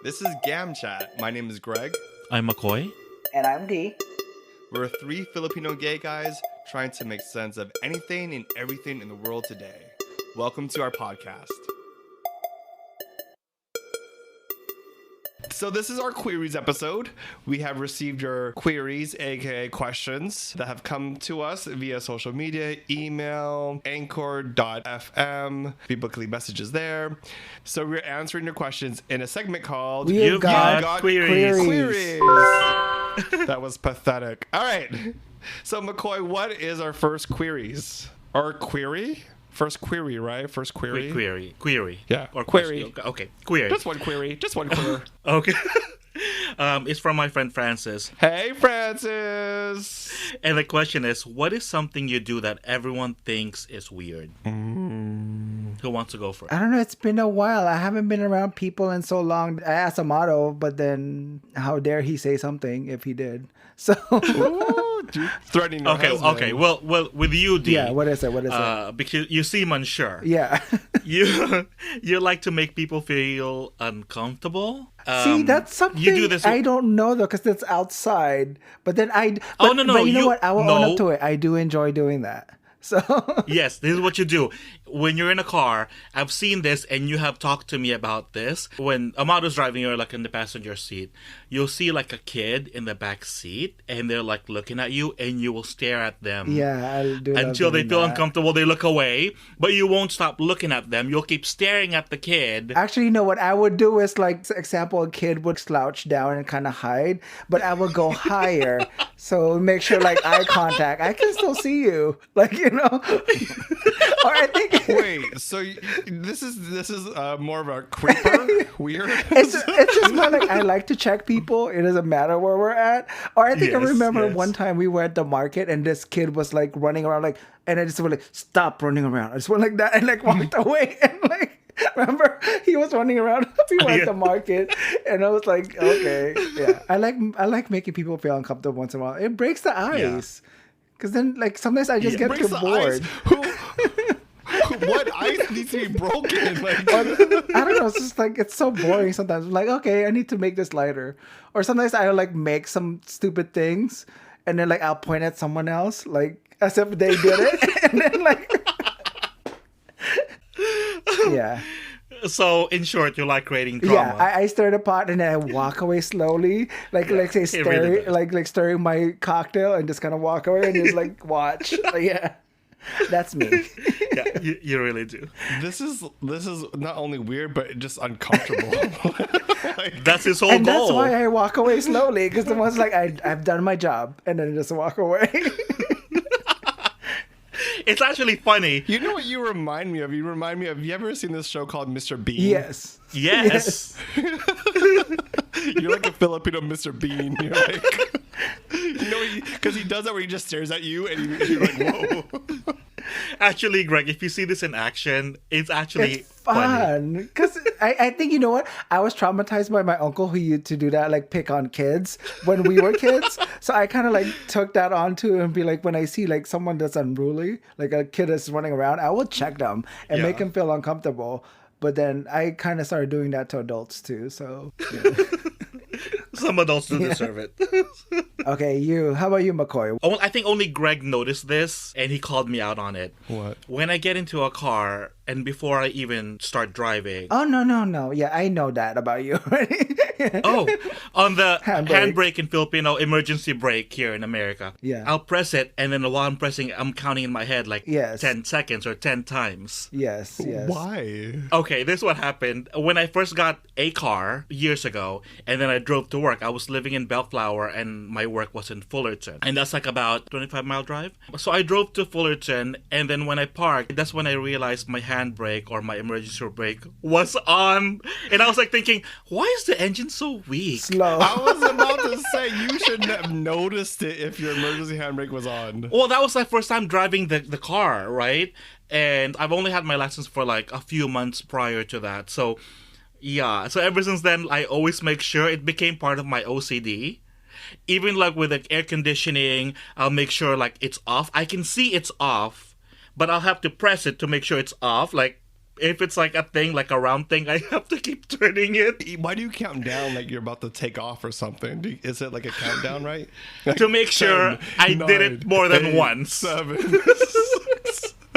This is Gam Chat. My name is Greg. I'm McCoy. And I'm D. We're three Filipino gay guys trying to make sense of anything and everything in the world today. Welcome to our podcast. So this is our queries episode. We have received your queries, aka questions, that have come to us via social media, email, anchor.fm, biblically messages there. So we're answering your questions in a segment called You've got queries. Queeries. That was pathetic. All right. So McCoy, what is our first queries? Or query? First query, right? First query? Query. Yeah. Or query. Question. Okay. Query. Just one query. Just one query. Okay. It's from my friend Francis. Hey, Francis. And the question is, what is something you do that everyone thinks is weird? Who wants to go first? I don't know. It's been a while. I haven't been around people in so long. I asked Amato, but then how dare he say something if he did? So Threatening your husband. Okay. Well, with you, D. Yeah, what is it? Because you seem unsure. Yeah. You like to make people feel uncomfortable. See, that's something you do this. I don't know though, because that's outside. But then no. But you know what? I will own up to it. I do enjoy doing that. So yes, this is what you do. When you're in a car, I've seen this and you have talked to me about this. When Amato's driving, you're like in the passenger seat. You'll see like a kid in the back seat and they're like looking at you and you will stare at them. Yeah, I'll do until they feel that. uncomfortable, they look away. But you won't stop looking at them. You'll keep staring at the kid. Actually, you know what I would do is like, for example, a kid would slouch down and kind of hide, but I would go higher. So make sure like eye contact. I can still see you. Like, you know. Or I think Wait, so this is more of a creeper? Weird? it's just more like I like to check people. It doesn't matter where we're at. Or I think I remember one time we were at the market and this kid was like running around like, and I just went like, stop running around. I just went like that and like walked away and like, remember he was running around. We went to the market and I was like, okay, yeah. I like making people feel uncomfortable once in a while. It breaks the ice. Because then, like, sometimes I just get too bored. What ice needs to be broken? Like, I don't know. It's just like, it's so boring sometimes. I'm like, okay, I need to make this lighter. Or sometimes I'll, like, make some stupid things. And then, like, I'll point at someone else, like, as if they did it. And then, like... yeah. So, in short, you like creating drama. Yeah, I stir the pot and then I walk away slowly, like say stirring, like stirring my cocktail and just kind of walk away and just like watch. Yeah, that's me. Yeah, you really do. this is not only weird but just uncomfortable. Like, that's his whole and goal. That's why I walk away slowly, because the one's like I've done my job and then just walk away. It's actually funny. you know what you remind me of? You remind me of. You ever seen this show called Mr. Bean? Yes. You're like a Filipino Mr. Bean. You're like, you know, because he does that where he just stares at you and you're like, whoa. Actually, Greg, if you see this in action, it's actually fun. Because I think, you know what? I was traumatized by my uncle who used to do that, like pick on kids when we were kids. So I kind of like took that on too and be like, when I see like someone that's unruly, like a kid that's running around, I will check them and make them feel uncomfortable. But then I kind of started doing that to adults too. So yeah. Some adults do deserve it. Okay, how about you, McCoy? Oh, I think only Greg noticed this, and he called me out on it. What? When I get into a car, and before I even start driving... Oh, no. Yeah, I know that about you. Oh, on the handbrake in Filipino, emergency brake here in America. Yeah. I'll press it, and then while I'm pressing, I'm counting in my head like 10 seconds or 10 times. Yes. Why? Okay, this is what happened. When I first got a car years ago, and then I drove to work, I was living in Bellflower, and my work was in Fullerton. And that's like about 25-mile drive. So I drove to Fullerton, and then when I parked, that's when I realized my handbrake or my emergency brake was on. And I was like thinking, why is the engine so weak? Slow. I was about to say, you shouldn't have noticed it if your emergency handbrake was on. Well, that was my first time driving the car, right? And I've only had my license for like a few months prior to that. So, yeah. So ever since then, I always make sure it became part of my OCD. Even like with the air conditioning, I'll make sure like it's off. I can see it's off, but I'll have to press it to make sure it's off. Like, if it's like a thing, like a round thing, I have to keep turning it Why do you count down like you're about to take off or something? Is it like a countdown, right? to make sure 10, I did it 9, more than 8, once. 7.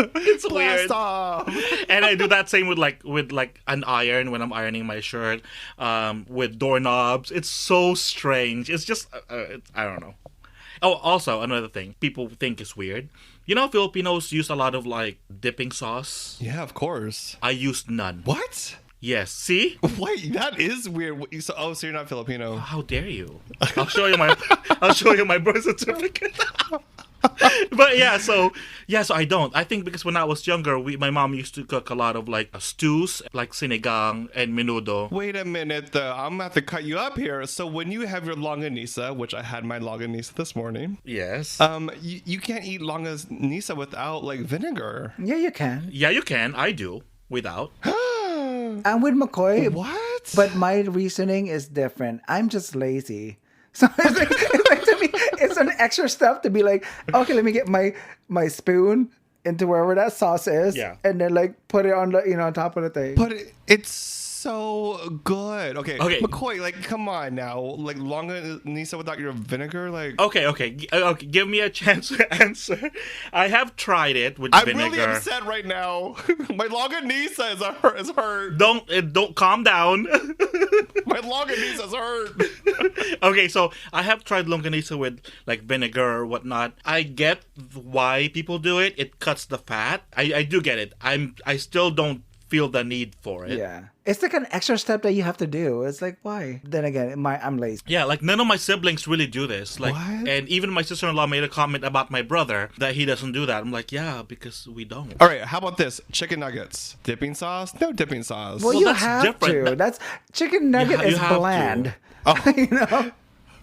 It's weird. Blast off. And I do that same with an iron when I'm ironing my shirt, with doorknobs. It's so strange. It's just I don't know. Oh, also another thing people think is weird. You know, Filipinos use a lot of like dipping sauce. Yeah, of course. I used none. What? Yes. See? Wait, that is weird. So you're not Filipino? How dare you? I'll show you my birth certificate. But so I don't. I think because when I was younger, my mom used to cook a lot of like stews, like sinigang and menudo. Wait a minute, though. I'm gonna have to cut you up here. So when you have your longanisa, which I had my longanisa this morning, Yes. you can't eat longanisa without like vinegar. Yeah, you can. Yeah, you can. I do without. I'm with McCoy. What? But my reasoning is different. I'm just lazy. So it's like to me, it's an extra step to be like, okay, let me get my spoon into wherever that sauce is, and then like put it on the on top of the thing. But it's so good. Okay, Okay. McCoy, like, come on now, like longanisa without your vinegar, like. Okay. Give me a chance to answer. I have tried it with I'm vinegar. really upset right now. My longanisa is hurt. Don't calm down. My longanisa is hurt. Okay, so I have tried longanisa with like vinegar or whatnot. I get why people do it. It cuts the fat. I do get it. I still don't feel the need for it. Yeah. It's like an extra step that you have to do. It's like, why? Then again, I'm lazy. Yeah, like none of my siblings really do this. Like, What? and even my sister-in-law made a comment about my brother that he doesn't do that. I'm like, yeah, because we don't. All right, how about this? Chicken nuggets. Dipping sauce? No dipping sauce. Well, you that's have different. to. That's chicken nugget You is have to. bland. Oh. You know?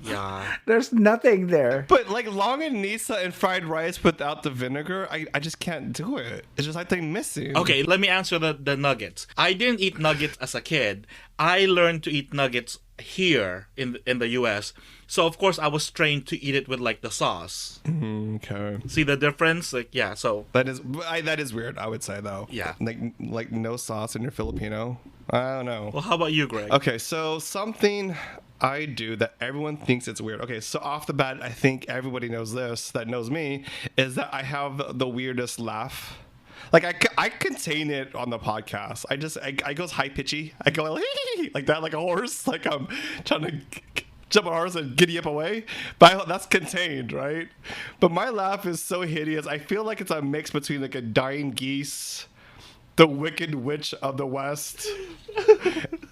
Yeah. There's nothing there. But like longanisa and fried rice without the vinegar, I just can't do it. It's just like thing missing. Okay, let me answer the nuggets. I didn't eat nuggets as a kid. I learned to eat nuggets here in the US. So of course I was trained to eat it with like the sauce. Okay. See the difference? Like so That is weird, I would say though. Yeah. Like no sauce in your Filipino. I don't know. well, how about you, Greg? Okay, so something I do that everyone thinks it's weird. Okay, so off the bat, I think everybody knows this that knows me is that I have the weirdest laugh. Like I contain it on the podcast. I go high pitchy. I go like that, like a horse. Like I'm trying to jump on a horse and giddy up away. But that's contained, right? But my laugh is so hideous. I feel like it's a mix between like a dying geese, the Wicked Witch of the West,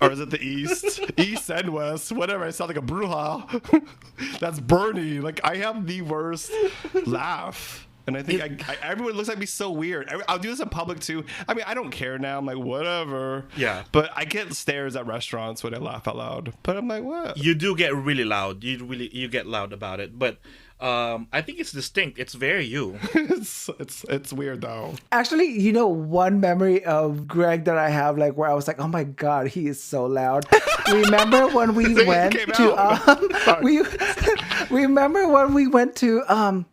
or is it the East? East and West, whatever. I sound like a bruja. That's Bernie. Like, I have the worst laugh. And I think everyone looks at me so weird. I'll do this in public too. I mean, I don't care now. I'm like, whatever. Yeah. But I get stares at restaurants when I laugh out loud. But I'm like, what? You do get really loud. You get loud about it. But I think it's distinct. It's very you. it's weird though. Actually, one memory of Greg that I have, like where I was like, oh my God, he is so loud. Remember when we went to remember when we went to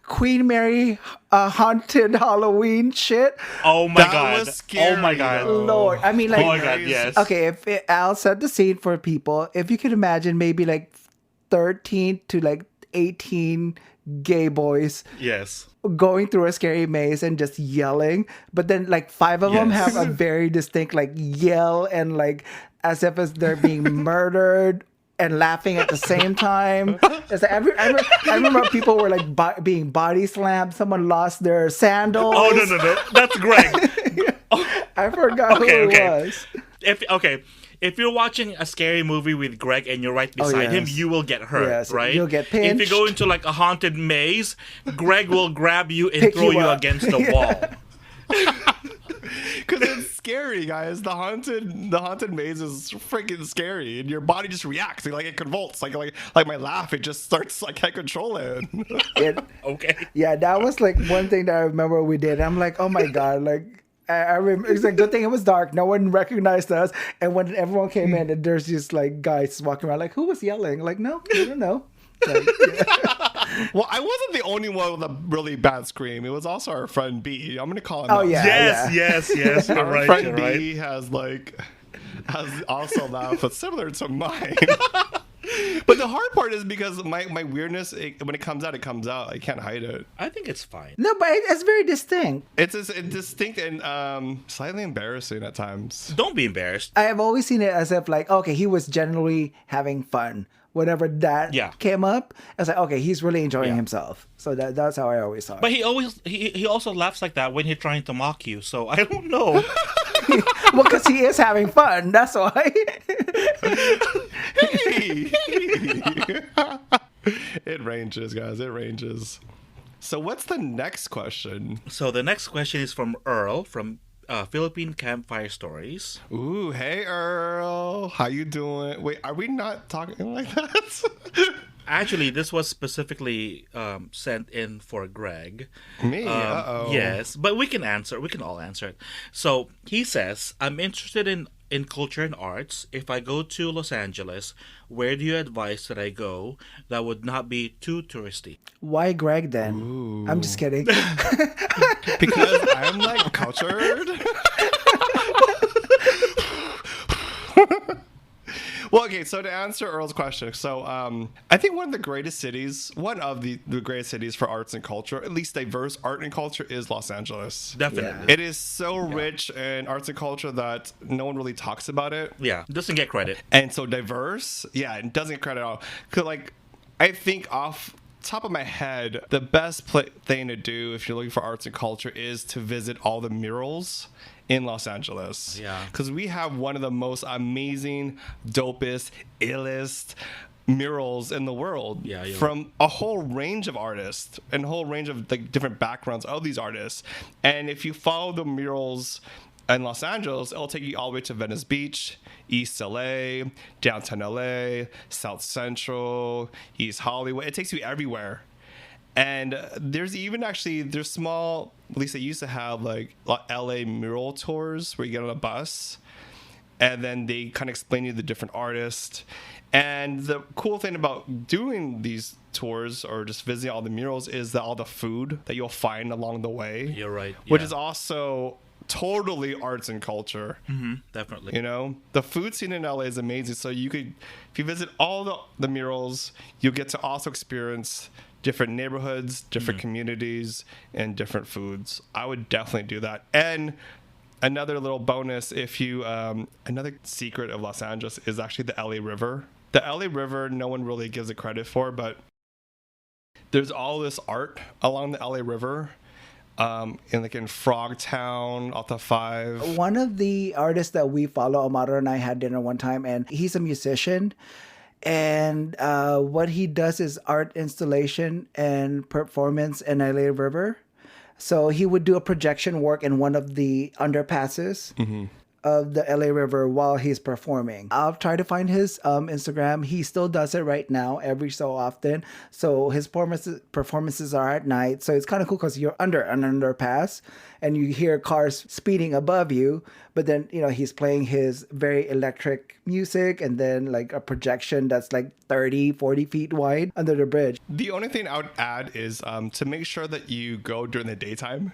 Queen Mary haunted Halloween shit? Oh my That God. was scary, Oh my God. though. Lord, I mean, like, Oh my God, yes. Okay, I'll set the scene for people. If you could imagine maybe like 13 to like 18 gay boys Yes. going through a scary maze and just yelling, but then like 5 of them Yes. have a very distinct like yell and like as if they're being murdered and laughing at the same time. It's like, I remember people were like being body slammed. Someone lost their sandals. Oh no. That's Greg. I forgot who it was. If you're watching a scary movie with Greg and you're right beside him, yes. you will get hurt, Yes, right? you'll get If pinched. you go into like a haunted maze, Greg will grab you and Pick throw you you up. against the wall. Because it's scary, guys. The haunted maze is freaking scary, and your body just reacts. Like it convulses. Like my laugh, it just starts. I can't control it. Okay. Yeah, that was like one thing that I remember we did. I'm like, oh my God, like I remember, it's a good thing it was dark. No one recognized us. And when everyone came in, and there's just like guys walking around like, who was yelling? Like, no, I don't know. Like, Well, I wasn't the only one with a really bad scream. It was also our friend B. I'm gonna call him. Oh out. yeah, Yes. You're Our right. friend You're B right. has also laughed, but similar to mine. But the hard part is because my weirdness, when it comes out, it comes out. I can't hide it. I think it's fine. No, but it's very distinct. It's distinct and slightly embarrassing at times. Don't be embarrassed. I have always seen it as if like, okay, he was generally having fun. Whenever that came up, I was like, okay, he's really enjoying himself. So that's how I always saw it. But he also laughs like that when he's trying to mock you. So I don't know. Well, because he is having fun. That's why. It ranges, guys. It ranges. So what's the next question? So the next question is from Earl from Philippine Campfire Stories. Ooh, hey Earl, how you doing? Wait, are we not talking like that? Actually, this was specifically sent in for Greg. Me? Uh-oh. Yes, but we can answer. We can all answer it. So he says, I'm interested in culture and arts. If I go to Los Angeles, where do you advise that I go that would not be too touristy? Why Greg then? Ooh. I'm just kidding. Because I'm like cultured. Well, okay, so to answer Earl's question, so I think one of the greatest cities for arts and culture, at least diverse art and culture, is Los Angeles. Definitely. Yeah. It is so rich in arts and culture that no one really talks about it. Yeah, doesn't get credit. And so diverse, it doesn't get credit at all. Because, like, I think off top of my head, the best thing to do if you're looking for arts and culture is to visit all the murals in Los Angeles. Yeah. Because we have one of the most amazing, dopest, illest murals in the world. Yeah, from a whole range of artists and a whole range of like different backgrounds of these artists. And if you follow the murals in Los Angeles, it'll take you all the way to Venice Beach, East LA, downtown LA, South Central, East Hollywood. It takes you everywhere. And there's small, at least they used to have like LA mural tours where you get on a bus and then they kind of explain you the different artists. And the cool thing about doing these tours or just visiting all the murals is that all the food that you'll find along the way. You're right. Which is also totally arts and culture. Mm-hmm, definitely. You know, the food scene in LA is amazing. So you could, if you visit all the murals, you'll get to also experience different neighborhoods, different communities, and different foods. I would definitely do that. And another little bonus, if you, another secret of Los Angeles is actually the LA River. The LA River, no one really gives it credit for, but there's all this art along the LA River. In Frogtown, Alta 5. One of the artists that we follow, Amaro and I had dinner one time, and he's a musician. And what he does is art installation and performance in LA River. So he would do a projection work in one of the underpasses of the LA River while he's performing. I'll try to find his Instagram. He still does it right now every so often. So his performances are at night. So it's kind of cool because you're under an underpass and you hear cars speeding above you. But then, he's playing his very electric music and then like a projection that's like 30, 40 feet wide under the bridge. The only thing I would add is to make sure that you go during the daytime,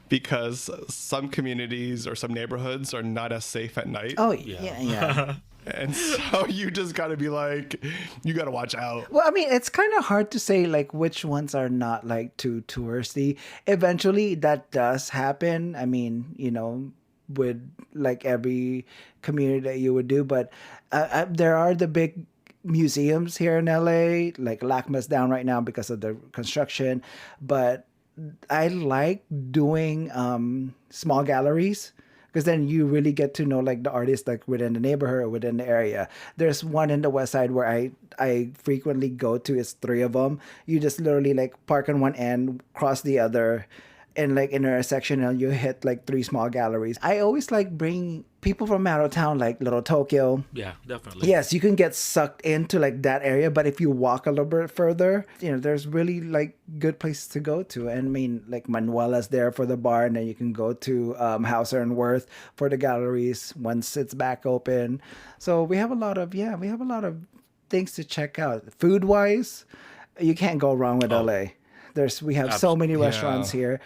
because some communities or some neighborhoods are not as safe at night. Oh, yeah. And so you just got to be like, you got to watch out. Well, I mean, it's kind of hard to say like which ones are not like too touristy. Eventually that does happen. I mean, with like every community that you would do. But there are the big museums here in LA, like LACMA's down right now because of the construction. But I like doing small galleries because then you really get to know like the artists like within the neighborhood or within the area. There's one in the West Side where I frequently go to. It's 3 of them. You just literally like park on one end, cross the other, and like intersection, and you hit like 3 small galleries. I always like bring people from out of town, like Little Tokyo. Yeah, definitely. Yes, you can get sucked into like that area, but if you walk a little bit further, there's really like good places to go to. And I mean, like Manuela's there for the bar, and then you can go to Hauser and Worth for the galleries once it's back open. So we have a lot of things to check out. Food wise, you can't go wrong with LA. We have so many restaurants here.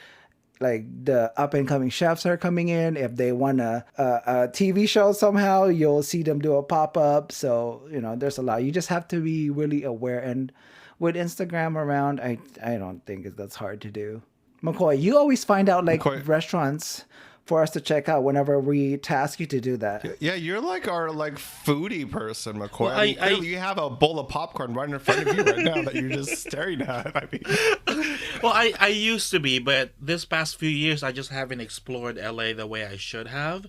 Like the up and coming chefs are coming in. If they want a TV show somehow, you'll see them do a pop up. So there's a lot. You just have to be really aware. And with Instagram around, I don't think that's hard to do. McCoy, you always find out restaurants for us to check out whenever we task you to do that. Yeah, you're like our foodie person, McCoy. Well, clearly you have a bowl of popcorn right in front of you right now that you're just staring at. Well, I used to be, but this past few years I just haven't explored LA the way I should have.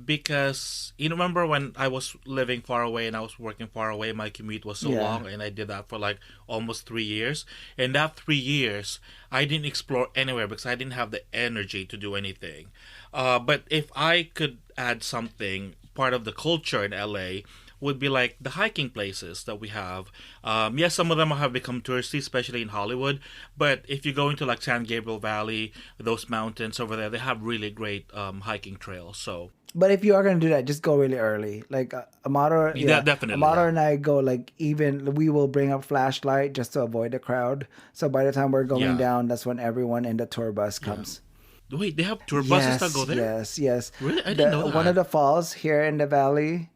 Because remember when I was living far away and I was working far away, my commute was so long, and I did that for almost 3 years. In that 3 years, I didn't explore anywhere because I didn't have the energy to do anything. But if I could add something, part of the culture in LA would be like the hiking places that we have. Yes, some of them have become touristy, especially in Hollywood. But if you go into San Gabriel Valley, those mountains over there, they have really great hiking trails. So. But if you are going to do that, just go really early. Amado, definitely. Amado and I go we will bring a flashlight just to avoid the crowd. So by the time we're going down, that's when everyone in the tour bus comes. Wait, they have tour buses that go there? Yes. Really? I didn't know that. One of the falls here in the valley,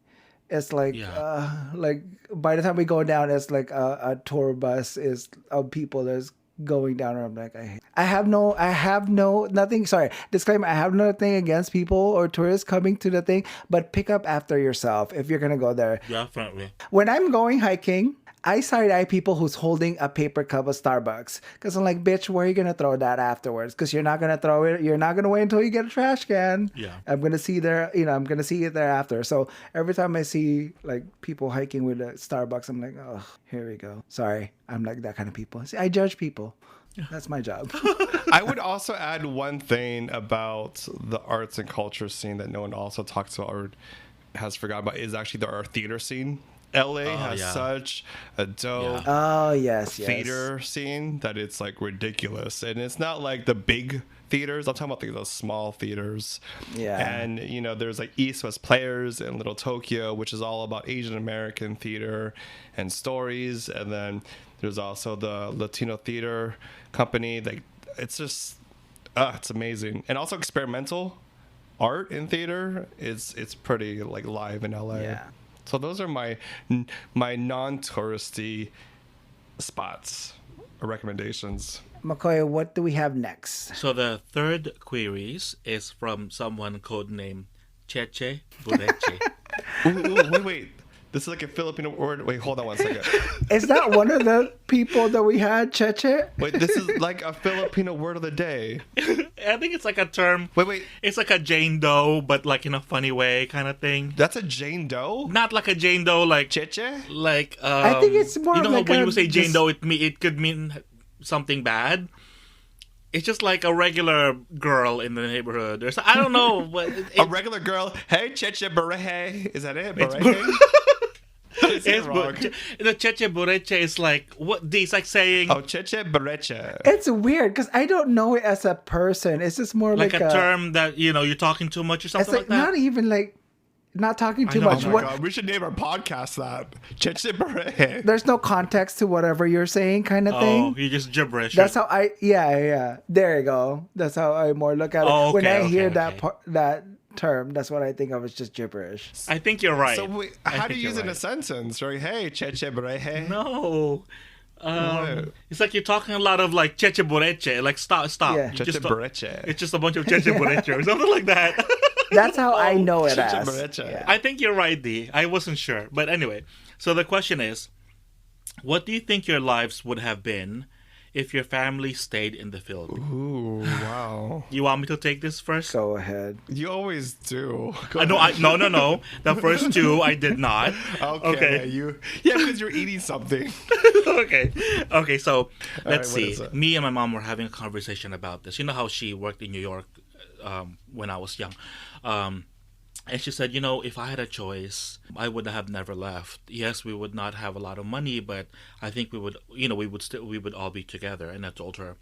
it's by the time we go down, it's a tour bus is of people that's going down. I'm like, I have nothing. Sorry, disclaimer. I have nothing against people or tourists coming to the thing, but pick up after yourself if you're gonna go there. Definitely. When I'm going hiking, I side eye people who's holding a paper cup of Starbucks because I'm like, bitch, where are you gonna throw that afterwards? Because you're not gonna throw it. You're not gonna wait until you get a trash can. Yeah. I'm gonna see I'm gonna see it there after. So every time I see people hiking with a Starbucks, I'm like, oh, here we go. Sorry, I'm like that kind of people. See, I judge people. That's my job. I would also add one thing about the arts and culture scene that no one also talks about or has forgotten about is actually our theater scene. LA has such a dope theater scene that it's ridiculous, and it's not like the big theaters. I'm talking about those small theaters. Yeah. And there's East West Players in Little Tokyo, which is all about Asian American theater and stories, and then there's also the Latino Theater Company. It's just it's amazing, and also experimental art in theater. It's pretty live in LA. Yeah. So those are my non-touristy spots or recommendations. McCoy, what do we have next? So the third queries is from someone codenamed Cheche Bureche. Wait. This is a Filipino word. Wait, hold on 1 second. Is that one of the people that we had, Cheche? Wait, this is a Filipino word of the day. I think it's a term. Wait. It's a Jane Doe, but in a funny way kind of thing. That's a Jane Doe? Not like a Jane Doe, Cheche? I think it's more when you say Jane Doe, it could mean something bad. It's just like a regular girl in the neighborhood. I don't know. A regular girl. Hey, Cheche Bureche. Is that it? Bureche? The Cheche Bureche is it's saying... Oh, Cheche Bureche. It's weird because I don't know it as a person. It's just more like a term that, you're talking too much or something like that. Not even not talking too much. Oh my God. We should name our podcast that. Cheche Bureche. There's no context to whatever you're saying kind of thing. Oh, you just gibberish. That's how yeah. There you go. That's how I more look at it. Okay, when I hear that term, that's what I think of as just gibberish. I think you're right. So how do you use it in a sentence? Right? Hey, Cheche Bureche. No. It's you're talking a lot of Cheche Bureche. Stop. Yeah. Cheche Bureche. It's just a bunch of Cheche Bureche or something like that. That's how I know it as. Yeah. I think you're right, D. I wasn't sure. But anyway, so the question is, what do you think your lives would have been if your family stayed in the Philippines? Ooh, wow. You want me to take this first? Go ahead. You always do. No. The first two, I did not. Okay. Because you're eating something. Okay, so let's see. Me and my mom were having a conversation about this. You know how she worked in New York when I was young. And she said, if I had a choice, I would have never left. Yes, we would not have a lot of money, but I think we would, we would all be together. And I told her,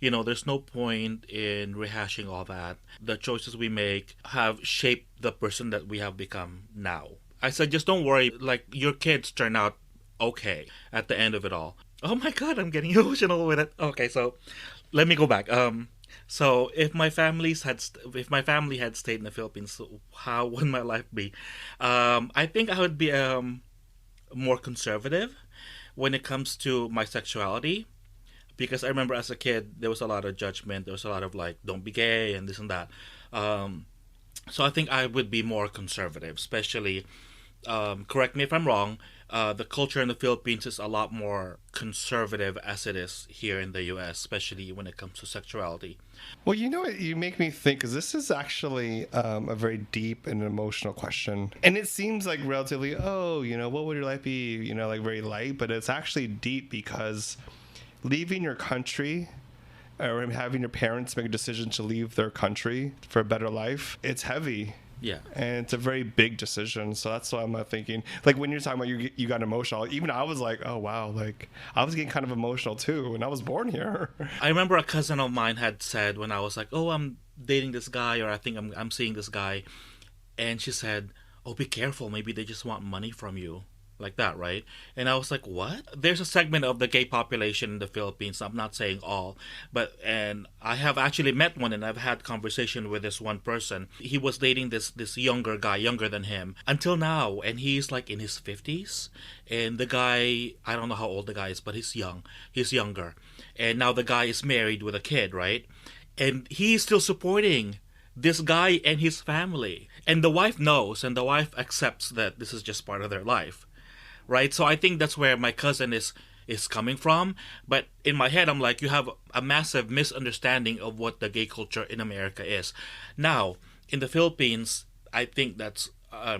there's no point in rehashing all that. The choices we make have shaped the person that we have become now. I said, just don't worry. Your kids turn out okay at the end of it all. Oh my god, I'm getting emotional with it. Okay, so let me go back. So if my family had stayed in the Philippines, how would my life be? I think I would be more conservative when it comes to my sexuality, because I remember as a kid there was a lot of judgment. There was a lot of like, don't be gay and this and that. Um, so I think I would be more conservative, especially, correct me if I'm wrong, the culture in the Philippines is a lot more conservative as it is here in the US, especially when it comes to sexuality. Well, you know what? You make me think, because this is actually a very deep and emotional question. And it seems like relatively, oh, what would your life be? Like very light, but it's actually deep, because leaving your country or having your parents make a decision to leave their country for a better life, it's heavy. Yeah. And it's a very big decision. So that's why I'm not thinking, like when you're talking about you got emotional, even I was like, oh wow, like I was getting kind of emotional too when I was born here. I remember a cousin of mine had said when I was like, oh, I'm dating this guy, or I think I'm seeing this guy, and she said, oh, be careful, maybe they just want money from you. Like that, right? And I was like, what? There's a segment of the gay population in the Philippines, I'm not saying all, and I have actually met one, and I've had conversation with this one person. He was dating this younger guy, younger than him until now, and he's like in his 50s, and the guy, I don't know how old the guy is, but he's younger, and now the guy is married with a kid, right? And he's still supporting this guy and his family, and the wife knows, and the wife accepts that this is just part of their life, right? So I think that's where my cousin is coming from. But in my head, I'm like, you have a massive misunderstanding of what the gay culture in America is. Now, in the Philippines, I think that's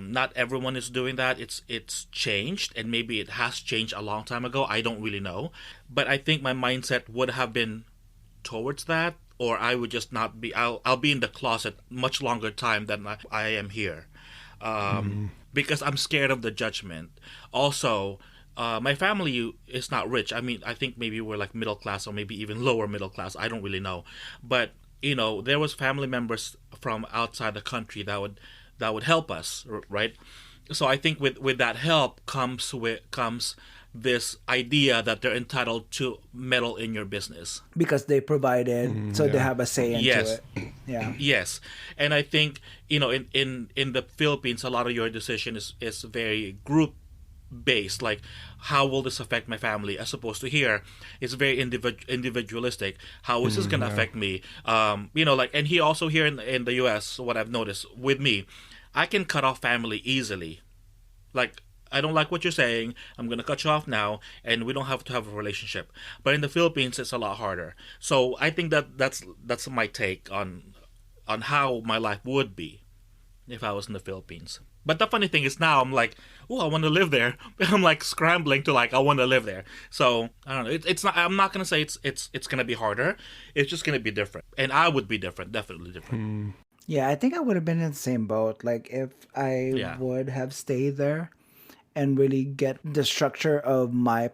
not everyone is doing that. It's changed, and maybe it has changed a long time ago. I don't really know, but I think my mindset would have been towards that, or I would just not be. I'll be in the closet much longer time than I am here. Because I'm scared of the judgment. Also, my family is not rich. I mean, I think maybe we're like middle class, or maybe even lower middle class. I don't really know. But there was family members from outside the country that would help us, right? So I think with that help comes this idea that they're entitled to meddle in your business because they provided, so they have a say into Yes. it. Yeah. Yes, and I think in the Philippines, a lot of your decision is very group based. Like, how will this affect my family? As opposed to here, it's very individualistic. How is this gonna affect me? And he also here in the U.S. What I've noticed with me, I can cut off family easily. Like, I don't like what you're saying, I'm going to cut you off now, and we don't have to have a relationship. But in the Philippines, it's a lot harder. So I think that's my take on how my life would be if I was in the Philippines. But the funny thing is now I'm like, oh, I want to live there. I'm like scrambling to like, I want to live there. So I don't know. It's not. I'm not gonna say it's gonna be harder. It's just gonna be different, and I would be different, definitely different. Yeah, I think I would have been in the same boat. Like if I would have stayed there and really get the structure of my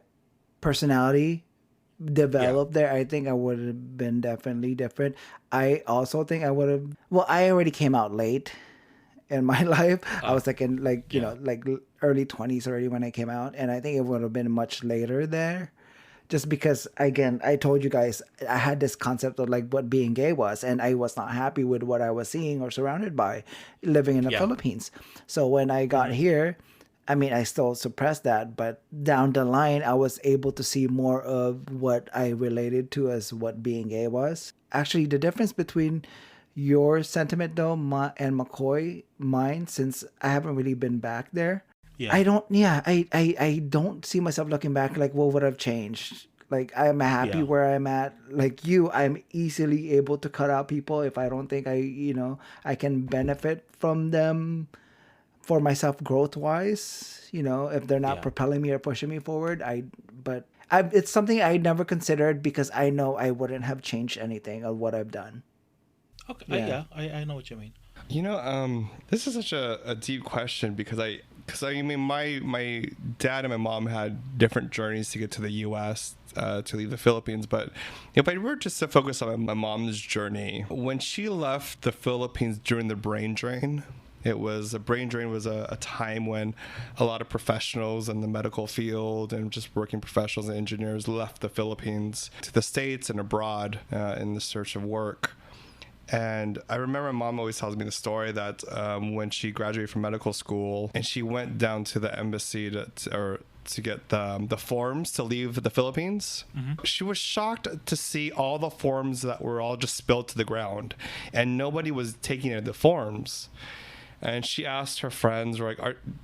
personality developed there, I think I would have been definitely different. I also think I would have. Well, I already came out late in my life. I was like in like like early 20s already when I came out, and I think it would have been much later there. Just because, again, I told you guys, I had this concept of like what being gay was, and I was not happy with what I was seeing or surrounded by living in the Philippines. So when I got here, I mean, I still suppressed that, but down the line, I was able to see more of what I related to as what being gay was. Actually, the difference between your sentiment, though, and mine, since I haven't really been back there, I don't see myself looking back like what would have changed. Like, I'm happy where I'm at. Like you, I'm easily able to cut out people if I don't think I can benefit from them for myself growth wise, if they're not propelling me or pushing me forward. It's something I never considered because I know I wouldn't have changed anything of what I've done. Okay. I know what you mean. This is such a deep question because I mean my dad and my mom had different journeys to get to the U.S. To leave the Philippines, but if I were just to focus on my mom's journey, when she left the Philippines during the brain drain, A brain drain was a time when a lot of professionals in the medical field and just working professionals and engineers left the Philippines to the States and abroad in the search of work. And I remember my mom always tells me the story that when she graduated from medical school and she went down to the embassy to get the forms to leave the Philippines, she was shocked to see all the forms that were all just spilled to the ground and nobody was taking any of the forms. And she asked her friends, like,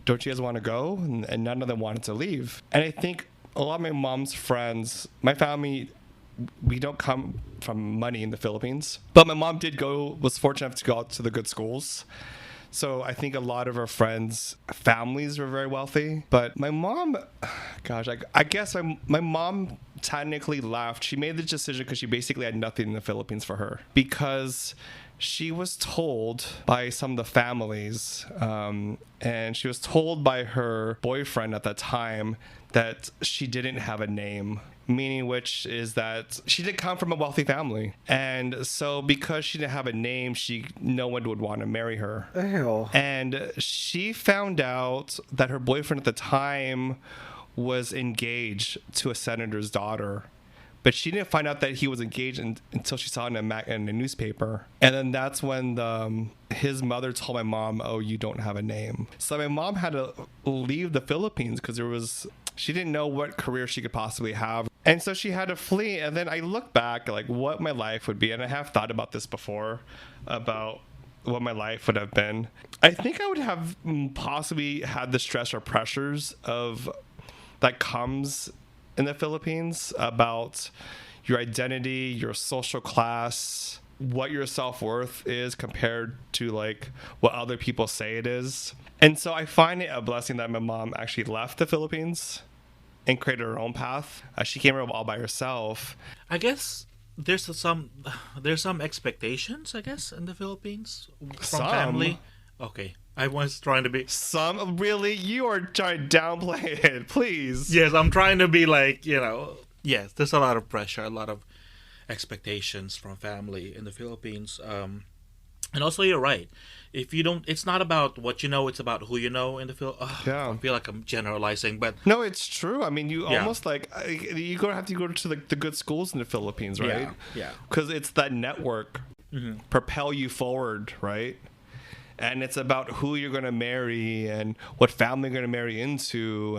don't you guys want to go? And none of them wanted to leave. And I think a lot of my mom's friends, my family, we don't come from money in the Philippines. But my mom was fortunate enough to go out to the good schools. So I think a lot of her friends' families were very wealthy. But my mom, gosh, I guess my mom technically left. She made the decision because she basically had nothing in the Philippines for her. Because she was told by some of the families, and she was told by her boyfriend at that time that she didn't have a name, meaning which is that she didn't come from a wealthy family. And so because she didn't have a name, no one would want to marry her. Ew. And she found out that her boyfriend at the time was engaged to a senator's daughter. But she didn't find out that he was engaged until she saw it in a newspaper. And then that's when his mother told my mom, oh, you don't have a name. So my mom had to leave the Philippines because she didn't know what career she could possibly have. And so she had to flee. And then I look back like what my life would be. And I have thought about this before, about what my life would have been. I think I would have possibly had the stress or pressures that comes in the Philippines about your identity, your social class, what your self-worth is compared to like what other people say it is. And so I find it a blessing that my mom actually left the Philippines and created her own path. She came here all by herself. I guess there's some expectations, I guess, in the Philippines from family. Okay. I was trying to be... Really? You are trying to downplay it, please. Yes, I'm trying to be like, yes, there's a lot of pressure, a lot of expectations from family in the Philippines. And also, you're right. If you don't... It's not about what you know, it's about who you know in the Philippines. Yeah. I feel like I'm generalizing, but... No, it's true. I mean, you almost like... You're going to have to go to the good schools in the Philippines, right? Yeah. Because it's that network propel you forward, right? And it's about who you're going to marry and what family you're going to marry into.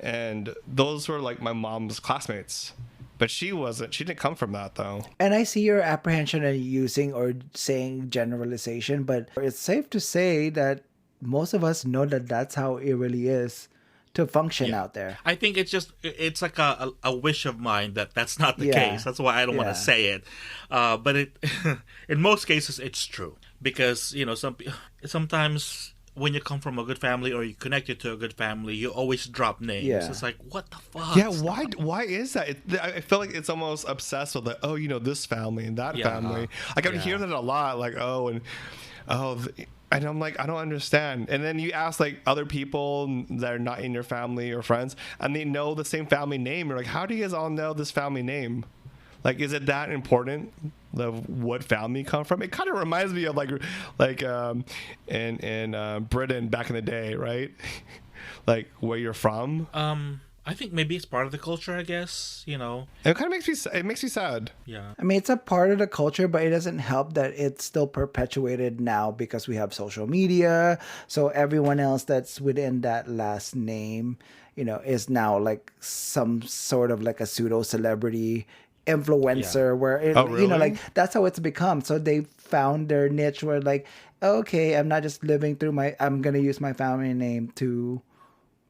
And those were like my mom's classmates. But she didn't come from that though. And I see your apprehension in using or saying generalization, but it's safe to say that most of us know that that's how it really is to function out there. I think it's like a wish of mine that's not the case. That's why I don't want to say it. But in most cases, it's true. Because, sometimes when you come from a good family or you connected to a good family, you always drop names. Yeah. It's like, what the fuck? Yeah, why is that? I feel like it's almost obsessed with this family and that family. Like I would hear that a lot, like, and I'm like, I don't understand. And then you ask like other people that are not in your family or friends, and they know the same family name. You're like, how do you guys all know this family name? Like, is it that important? What family you come from? It kind of reminds me of like in Britain back in the day, right? Like where you're from. I think maybe it's part of the culture, I guess, It kind of makes me sad. Yeah. I mean, it's a part of the culture, but it doesn't help that it's still perpetuated now because we have social media. So everyone else that's within that last name, is now like some sort of like a pseudo celebrity influencer where really? Like that's how it's become. So they found their niche where like, okay, I'm not just living through I'm gonna use my family name to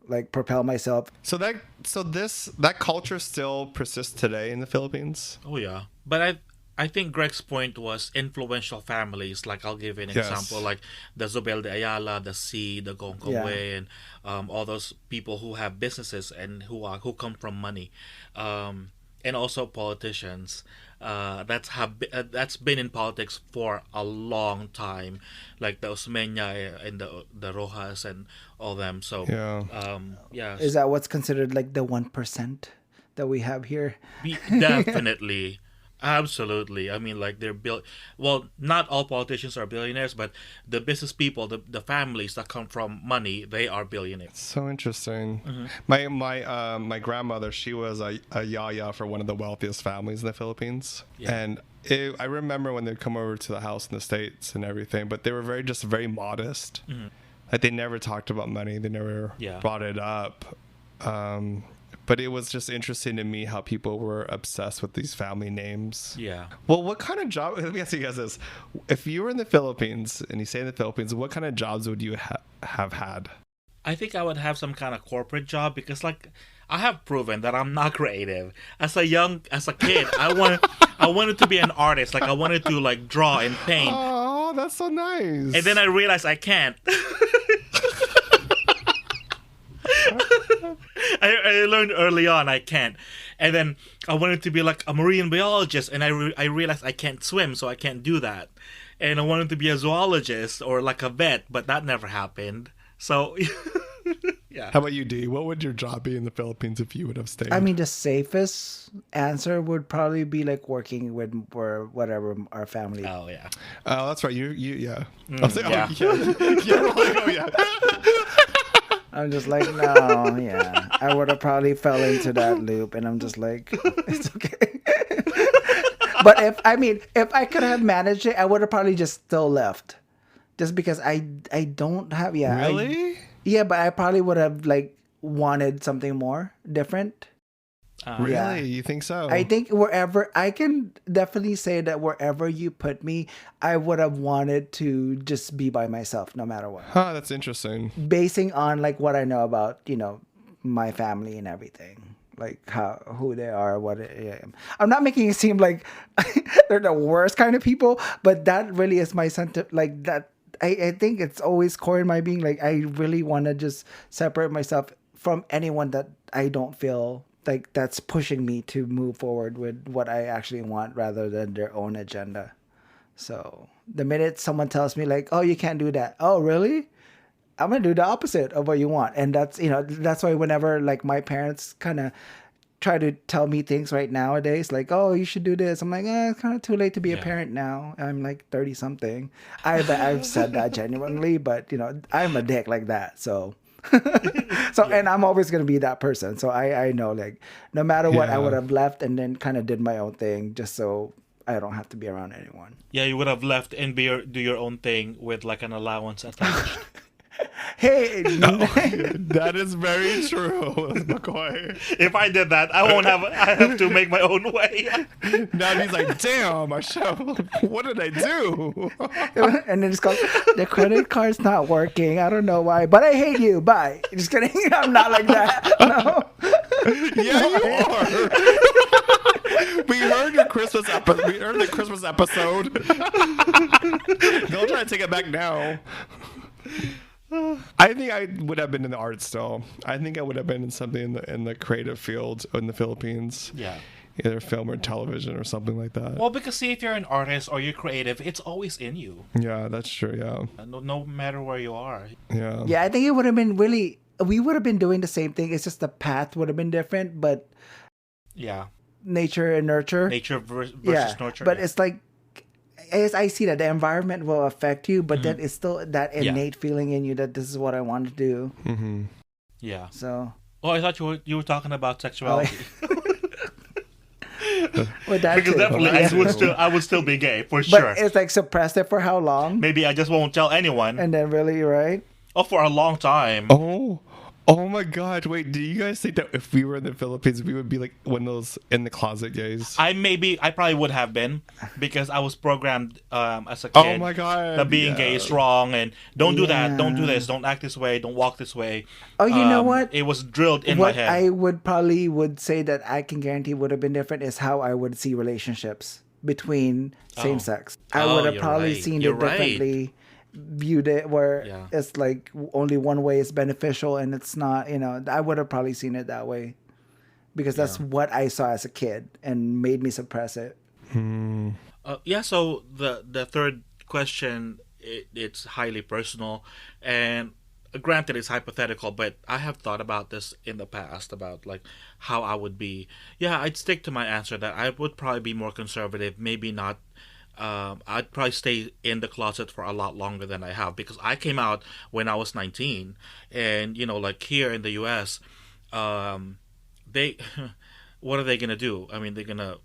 like propel myself. So that culture still persists today in the Philippines. Oh yeah, but I think Greg's point was influential families. Like I'll give an example, like the Zobel de Ayala, the C, the Gong Kongwei, and all those people who have businesses and who come from money. And also politicians that's been in politics for a long time, like the Osmeña and the Rojas and all them. So is that what's considered like the 1% that we have here? Definitely. Absolutely. I mean, like well, not all politicians are billionaires, but the business people, the families that come from money, they are billionaires. So interesting. Mm-hmm. My grandmother, she was a yaya for one of the wealthiest families in the Philippines, Yeah. and I remember when they'd come over to the house in the States and everything, but they were very modest. Mm-hmm. Like they never talked about money. They never brought it up. But it was just interesting to me how people were obsessed with these family names. Yeah. Well, what kind of job? Let me ask you guys this: if you were in the Philippines and you stay in the Philippines, what kind of jobs would you have had? I think I would have some kind of corporate job because, like, I have proven that I'm not creative. As a kid, I wanted to be an artist. Like, I wanted to like draw and paint. Oh, that's so nice. And then I realized I can't. I learned early on I can't, and then I wanted to be like a marine biologist, and I realized I can't swim, so I can't do that. And I wanted to be a zoologist or like a vet, but that never happened. So, yeah. How about you, D? What would your job be in the Philippines if you would have stayed? I mean, the safest answer would probably be like working with or whatever our family. Oh yeah. Oh, that's right. You yeah. I was like, yeah. You're like, oh yeah. I'm just like, no, yeah. I would have probably fell into that loop, and I'm just like, it's okay. But if I could have managed it, I would have probably just still left, just because I don't have Really? but I probably would have like wanted something more different. Really? Yeah. You think so? I think wherever I can definitely say that wherever you put me, I would have wanted to just be by myself no matter what. Huh, that's interesting. Basing on like what I know about, my family and everything. Like who they are, what I am. I'm not making it seem like they're the worst kind of people, but that really is my sentiment. Like that, I think it's always core in my being. Like I really want to just separate myself from anyone that I don't feel like that's pushing me to move forward with what I actually want rather than their own agenda. So the minute someone tells me like, oh, you can't do that. Oh, really? I'm going to do the opposite of what you want. And that's why whenever like my parents kind of try to tell me things right nowadays, like, oh, you should do this. I'm like, it's kind of too late to be a parent now. I'm like 30 something. I've said that genuinely, but I'm a dick like that. So, and I'm always going to be that person. So I know like no matter what, I would have left and then kind of did my own thing just so I don't have to be around anyone. Yeah, you would have left and do your own thing with like an allowance attached. Hey, that is very true, McCoy. If I did that, I have to make my own way. Now he's like, damn, what did I do? And then it's called, the credit card's not working. I don't know why, but I hate you. Bye. Just kidding. I'm not like that. No. Yeah, you are. We heard the Christmas episode. Don't try to take it back now. I think I would have been in the arts still. I think I would have been in something in the creative field in the Philippines. Yeah. Either film or television or something like that. Well, because see, if you're an artist or you're creative, it's always in you. Yeah, that's true, yeah. No matter where you are. Yeah. Yeah, I think it would have been we would have been doing the same thing. It's just the path would have been different, but yeah. Nature and nurture. Nature versus nurture. But it's like, as I see that the environment will affect you, but then it's still that innate feeling in you that this is what I want to do. Mm-hmm. Yeah. So. Oh, I thought you were talking about sexuality. Well, that because too. definitely I would still be gay for sure. But it's like suppressed it for how long? Maybe I just won't tell anyone. And then really, right? Oh, for a long time. Oh my God! Wait, do you guys think that if we were in the Philippines, we would be like one of those in the closet gays? I probably would have been because I was programmed as a kid. Oh my God! That being gay is wrong and don't do that, don't do this, don't act this way, don't walk this way. Oh, you know what? It was drilled in my head. What I would say that I can guarantee would have been different is how I would see relationships between same sex. I would have probably seen it differently. Viewed it where it's like only one way is beneficial and it's not, I would have probably seen it that way because that's what I saw as a kid and made me suppress it. So the third question, it's highly personal, and granted it's hypothetical, but I have thought about this in the past about like how I would be. Yeah, I'd stick to my answer that I would probably be more conservative, maybe not. I'd probably stay in the closet for a lot longer than I have, because I came out when I was 19, and like here in the US, they what are they gonna do? I mean, they're gonna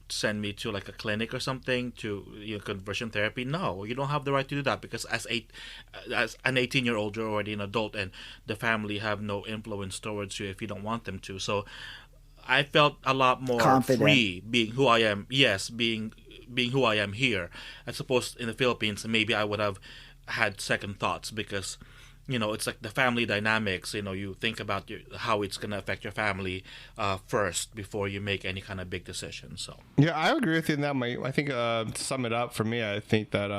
send me to like a clinic or something to conversion therapy. No, you don't have the right to do that, because as an 18-year-old, you're already an adult, and the family have no influence towards you if you don't want them to. So I felt a lot more confident, free being who I am. Yes, being who I am here. I suppose in the Philippines, maybe I would have had second thoughts, because it's like the family dynamics. You think about how it's going to affect your family first before you make any kind of big decision. So yeah, I agree with you in that. I think to sum it up for me, I think that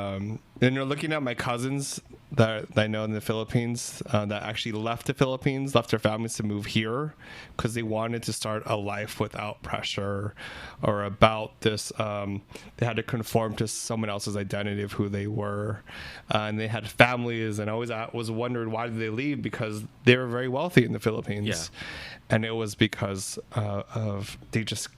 looking at my cousins that I know in the Philippines that actually left the Philippines, left their families to move here because they wanted to start a life without pressure or about this. They had to conform to someone else's identity of who they were, and they had families. And I always was wondering, why did they leave? Because they were very wealthy in the Philippines, and it was because of they just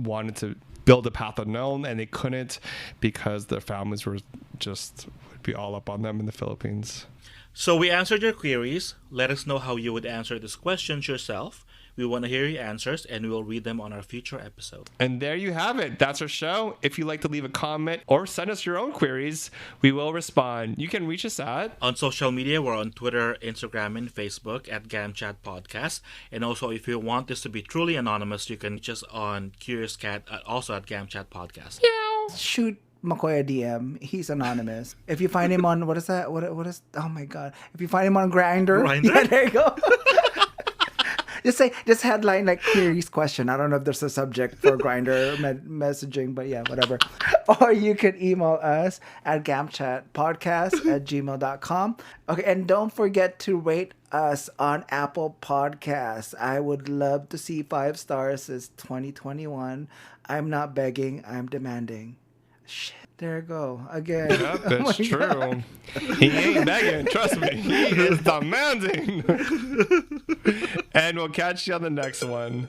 wanted to build a path unknown, and they couldn't because their families were just would be all up on them in the Philippines. So we answered your queries. Let us know how you would answer these questions yourself. We want to hear your answers, and we will read them on our future episode. And there you have it. That's our show. If you'd like to leave a comment or send us your own queries, we will respond. You can reach us at... On social media, we're on Twitter, Instagram, and Facebook at GamChat Podcast. And also, if you want this to be truly anonymous, you can reach us on CuriousCat, also at GamChat Podcast. Shoot McCoy a DM. He's anonymous. If you find him on... What is that? What is... Oh, my God. If you find him on Grindr... Yeah, there you go. Just headline like queries question. I don't know if there's a subject for Grindr messaging, but yeah, whatever. Or you can email us at gamchatpodcast@gmail.com. Okay, and don't forget to rate us on Apple Podcasts. I would love to see 5 stars. It's 2021. I'm not begging, I'm demanding. Shit. There you go. Again. Yep, that's true. He ain't begging. Trust me. He is demanding. And we'll catch you on the next one.